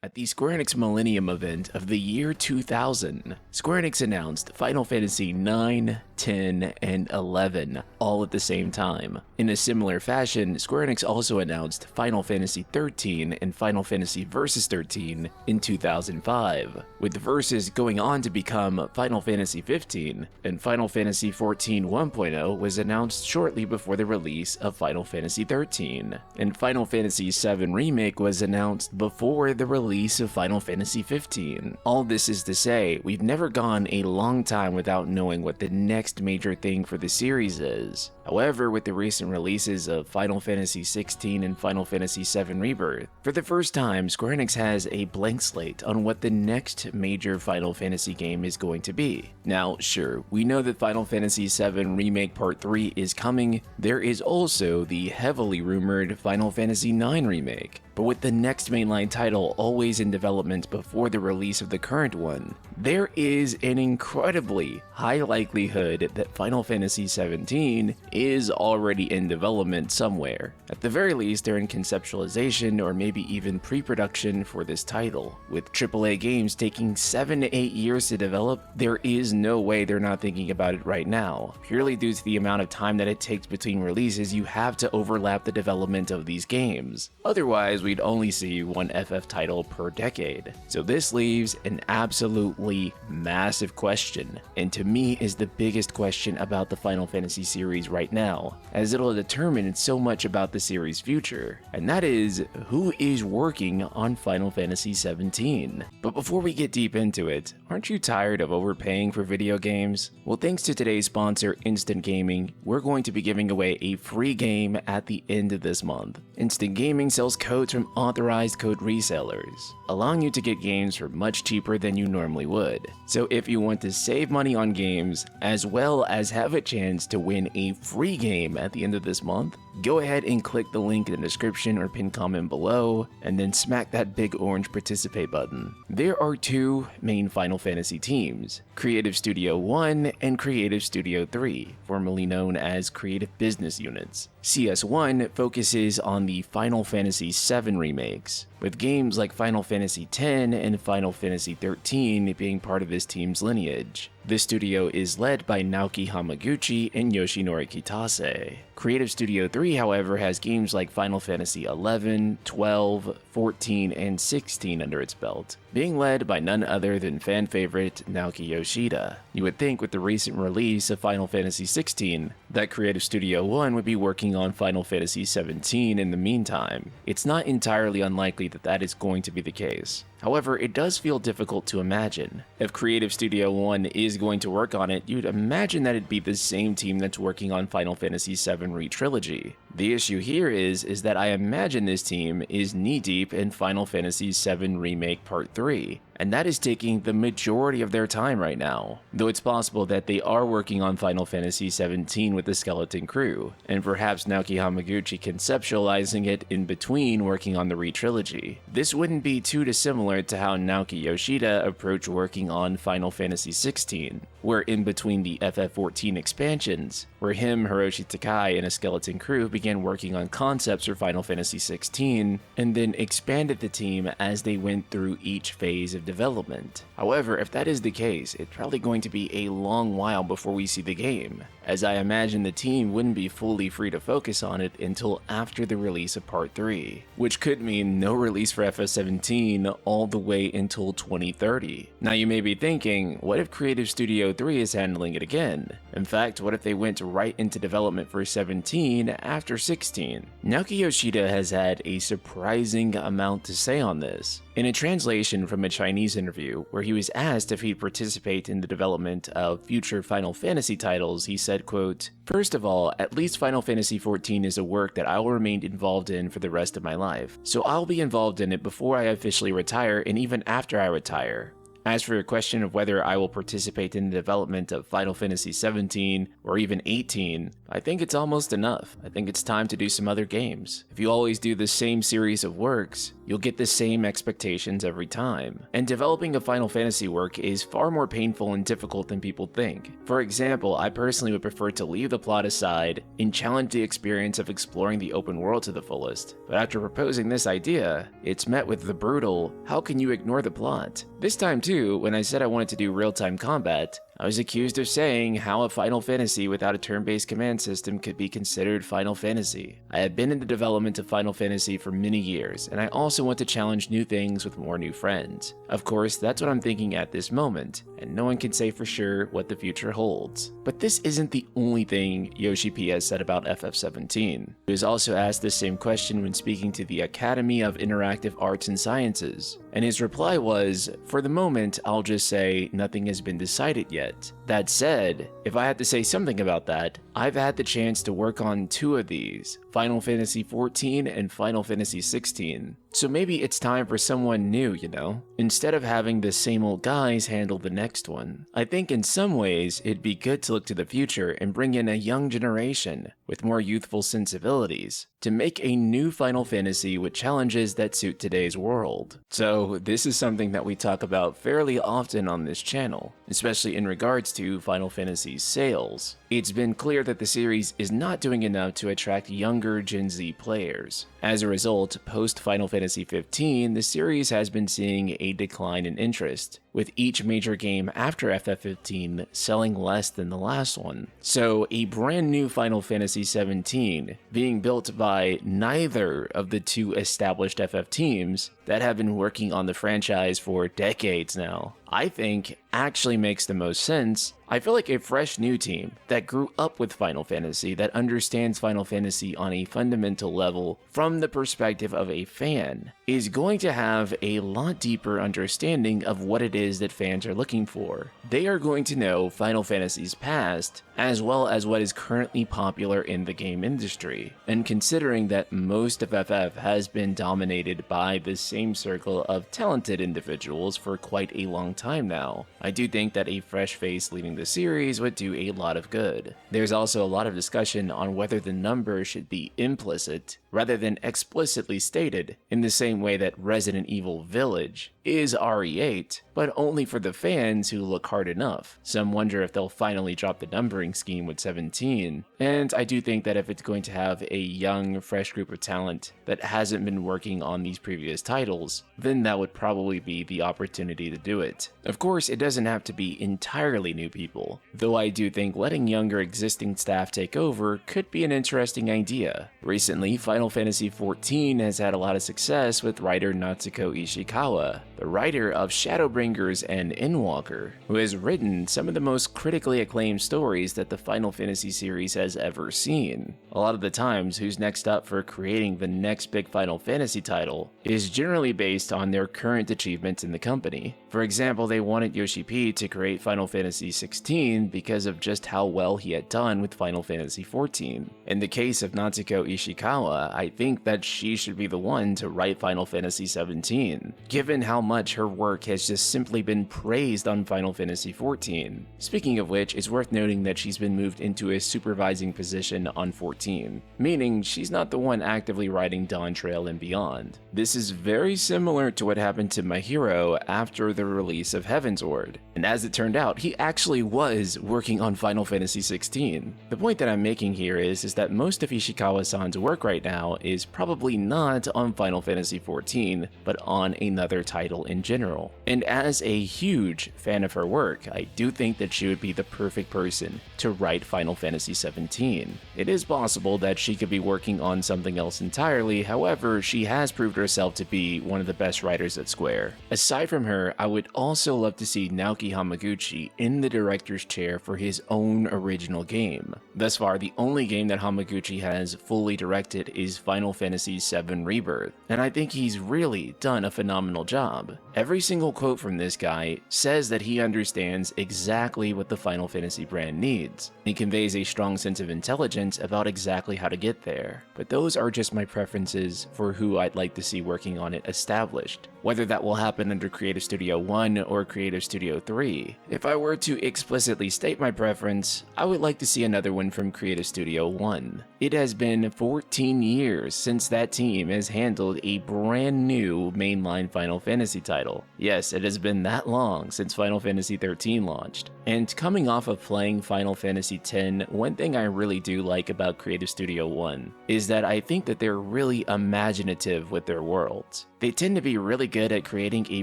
At the Square Enix Millennium event of the year 2000, Square Enix announced Final Fantasy IX, 10, and 11 all at the same time. In a similar fashion, Square Enix also announced Final Fantasy XIII and Final Fantasy Versus 13 in 2005, with Versus going on to become Final Fantasy XV, and Final Fantasy XIV 1.0 was announced shortly before the release of Final Fantasy XIII, and Final Fantasy VII Remake was announced before the release of Final Fantasy XV. All this is to say, we've never gone a long time without knowing what the next major thing for the series is. However, with the recent releases of Final Fantasy XVI and Final Fantasy VII Rebirth, for the first time, Square Enix has a blank slate on what the next major Final Fantasy game is going to be. Now, sure, we know that Final Fantasy VII Remake Part 3 is coming. There is also the heavily rumored Final Fantasy IX Remake. But with the next mainline title always in development before the release of the current one, there is an incredibly high likelihood that Final Fantasy XVII is already in development somewhere. At the very least, they're in conceptualization or maybe even pre-production for this title. With AAA games taking 7 to 8 years to develop, there is no way they're not thinking about it right now. Purely due to the amount of time that it takes between releases, you have to overlap the development of these games. Otherwise, we'd only see one FF title per decade. So this leaves an absolutely massive question, and to me is the biggest question about the Final Fantasy series right now, as it'll determine so much about the series' future, and that is, who is working on Final Fantasy XVII? But before we get deep into it, aren't you tired of overpaying for video games? Well, thanks to today's sponsor, Instant Gaming, we're going to be giving away a free game at the end of this month. Instant Gaming sells codes from authorized code resellers, allowing you to get games for much cheaper than you normally would. So if you want to save money on games, as well as have a chance to win a free game at the end of this month, go ahead and click the link in the description or pinned comment below, and then smack that big orange participate button. There are two main Final Fantasy teams, Creative Studio 1 and Creative Studio 3, formerly known as Creative Business Units. CS1 focuses on the Final Fantasy VII remakes, with games like Final Fantasy X and Final Fantasy XIII being part of this team's lineage. This studio is led by Naoki Hamaguchi and Yoshinori Kitase. Creative Studio 3, however, has games like Final Fantasy XI, 12, 14, and 16 under its belt, being led by none other than fan favorite Naoki Yoshida. You would think with the recent release of Final Fantasy XVI that Creative Studio 1 would be working on Final Fantasy XVII in the meantime. It's not entirely unlikely that that is going to be the case. However, it does feel difficult to imagine. If Creative Studio 1 is going to work on it, you'd imagine that it'd be the same team that's working on Final Fantasy VII Re-Trilogy. The issue here is that I imagine this team is knee-deep in Final Fantasy VII Remake Part 3, and that is taking the majority of their time right now. Though it's possible that they are working on Final Fantasy XVII with the Skeleton Crew, and perhaps Naoki Hamaguchi conceptualizing it in between working on the Re-Trilogy. This wouldn't be too dissimilar to how Naoki Yoshida approached working on Final Fantasy XVI, where in between the FF14 expansions, where him, Hiroshi Takai, and a Skeleton Crew began working on concepts for Final Fantasy XVI, and then expanded the team as they went through each phase of development. However, if that is the case, it's probably going to be a long while before we see the game, as I imagine the team wouldn't be fully free to focus on it until after the release of Part 3, which could mean no release for FF17 all the way until 2030. Now you may be thinking, what if Creative Studio 3 is handling it again? In fact, what if they went right into development for 17 after 16? Naoki Yoshida has had a surprising amount to say on this. In a translation from a Chinese interview, where he was asked if he'd participate in the development of future Final Fantasy titles, he said, quote, "First of all, at least Final Fantasy XIV is a work that I will remain involved in for the rest of my life, so I'll be involved in it before I officially retire and even after I retire. As for your question of whether I will participate in the development of Final Fantasy XVII or even 18, I think it's almost enough. I think it's time to do some other games. If you always do the same series of works, you'll get the same expectations every time. And developing a Final Fantasy work is far more painful and difficult than people think. For example, I personally would prefer to leave the plot aside and challenge the experience of exploring the open world to the fullest. But after proposing this idea, it's met with the brutal, how can you ignore the plot? This time too, when I said I wanted to do real-time combat, I was accused of saying how a Final Fantasy without a turn-based command system could be considered Final Fantasy. I have been in the development of Final Fantasy for many years, and I also want to challenge new things with more new friends. Of course, that's what I'm thinking at this moment, and no one can say for sure what the future holds. But this isn't the only thing Yoshi P has said about FF17. He was also asked the same question when speaking to the Academy of Interactive Arts and Sciences, and his reply was, "For the moment, I'll just say nothing has been decided yet." That said, if I had to say something about that, I've had the chance to work on two of these, Final Fantasy XIV and Final Fantasy XVI. So maybe it's time for someone new, you know? Instead of having the same old guys handle the next one. I think in some ways, it'd be good to look to the future and bring in a young generation with more youthful sensibilities to make a new Final Fantasy with challenges that suit today's world. So this is something that we talk about fairly often on this channel, especially in regards to Final Fantasy's sales. It's been clear that the series is not doing enough to attract younger Gen Z players. As a result, post Final Fantasy XV, the series has been seeing a decline in interest, with each major game after FF15 selling less than the last one. So a brand new Final Fantasy XVII being built by neither of the two established FF teams that have been working on the franchise for decades now, I think actually makes the most sense. I feel like a fresh new team that grew up with Final Fantasy, that understands Final Fantasy on a fundamental level from the perspective of a fan, is going to have a lot deeper understanding of what it is that fans are looking for. They are going to know Final Fantasy's past, as well as what is currently popular in the game industry. And considering that most of FF has been dominated by the same circle of talented individuals for quite a long time now, I do think that a fresh face leading the series would do a lot of good. There's also a lot of discussion on whether the number should be implicit rather than explicitly stated, in the same way that Resident Evil Village is RE8, but only for the fans who look hard enough. Some wonder if they'll finally drop the numbering scheme with 17, and I do think that if it's going to have a young, fresh group of talent that hasn't been working on these previous titles, then that would probably be the opportunity to do it. Of course, it doesn't have to be entirely new people, though I do think letting younger existing staff take over could be an interesting idea. Recently, Final Fantasy XIV has had a lot of success with writer Natsuko Ishikawa, the writer of Shadowbringers and Endwalker, who has written some of the most critically acclaimed stories that the Final Fantasy series has ever seen. A lot of the times, who's next up for creating the next big Final Fantasy title is generally based on their current achievements in the company. For example, they wanted Yoshi P to create Final Fantasy XVI because of just how well he had done with Final Fantasy XIV. In the case of Natsuko Ishikawa, I think that she should be the one to write Final Fantasy XVII, given how much her work has just simply been praised on Final Fantasy XIV. Speaking of which, it's worth noting that she's been moved into a supervising position on 14, meaning she's not the one actively writing Dawn Trail and beyond. This is very similar to what happened to my hero after the release of Heavensward, and as it turned out, he actually was working on Final Fantasy XVI. The point that I'm making here is that most of Ishikawa-san's work right now is probably not on Final Fantasy XIV, but on another title in general. And as a huge fan of her work, I do think that she would be the perfect person to write Final Fantasy XVII. It is possible that she could be working on something else entirely, however, she has proved herself to be one of the best writers at Square. Aside from her, I would also love to see Naoki Hamaguchi in the director's chair for his own original game. Thus far, the only game that Hamaguchi has fully directed is Final Fantasy VII Rebirth, and I think he's really done a phenomenal job. Every single quote from this guy says that he understands exactly what the Final Fantasy brand needs. He conveys a strong sense of intelligence about exactly how to get there, but those are just my preferences for who I'd like to see working on it established. whether that will happen under Creative Studio 1 or Creative Studio 3. If I were to explicitly state my preference, I would like to see another one from Creative Studio 1. It has been 14 years since that team has handled a brand new mainline Final Fantasy title. Yes, it has been that long since Final Fantasy XIII launched. And coming off of playing Final Fantasy X, one thing I really do like about Creative Studio 1 is that I think that they're really imaginative with their worlds. They tend to be really good at creating a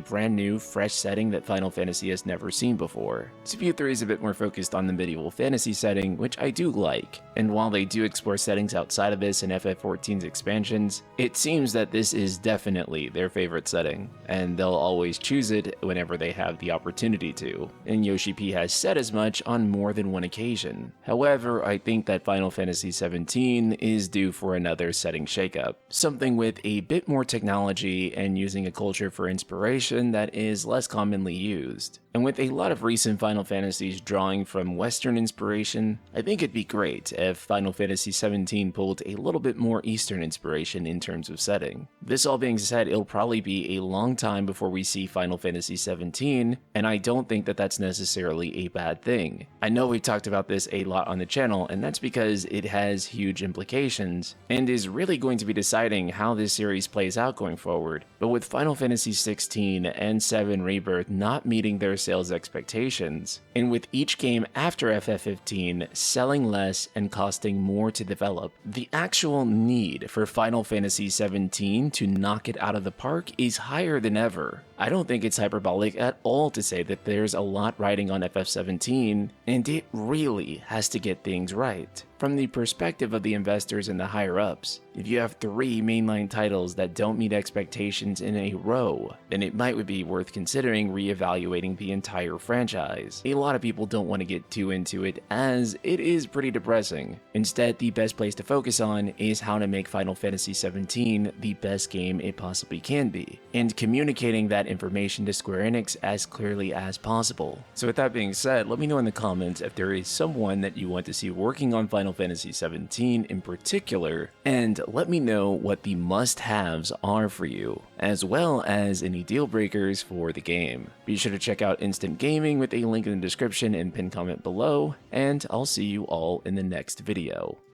brand new, fresh setting that Final Fantasy has never seen before. Subbuteo 3 is a bit more focused on the medieval fantasy setting, which I do like, and while they do explore settings outside of this in FF14's expansions, it seems that this is definitely their favorite setting, and they'll always choose it whenever they have the opportunity to, and Yoshi P has said as much on more than one occasion. However, I think that Final Fantasy XVII is due for another setting shakeup, something with a bit more technology and using a culture for inspiration that is less commonly used. And with a lot of recent Final Fantasies drawing from Western inspiration, I think it'd be great if Final Fantasy XVII pulled a little bit more Eastern inspiration in terms of setting. This all being said, it'll probably be a long time before we see Final Fantasy XVII, and I don't think that that's necessarily a bad thing. I know we've talked about this a lot on the channel, and that's because it has huge implications, and is really going to be deciding how this series plays out going forward. But with Final Fantasy XVI and VII Rebirth not meeting their sales expectations, and with each game after FF15 selling less and costing more to develop, the actual need for Final Fantasy XVII to knock it out of the park is higher than ever. I don't think it's hyperbolic at all to say that there's a lot riding on FF17, and it really has to get things right. From the perspective of the investors and the higher-ups, if you have 3 mainline titles that don't meet expectations in a row, then it might be worth considering re-evaluating the entire franchise. A lot of people don't want to get too into it, as it is pretty depressing. Instead, the best place to focus on is how to make Final Fantasy XVII the best game it possibly can be, and communicating that information to Square Enix as clearly as possible. So with that being said, let me know in the comments if there is someone that you want to see working on Final Fantasy XVII in particular, and let me know what the must-haves are for you, as well as any deal breakers for the game. Be sure to check out Instant Gaming with a link in the description and pinned comment below, and I'll see you all in the next video.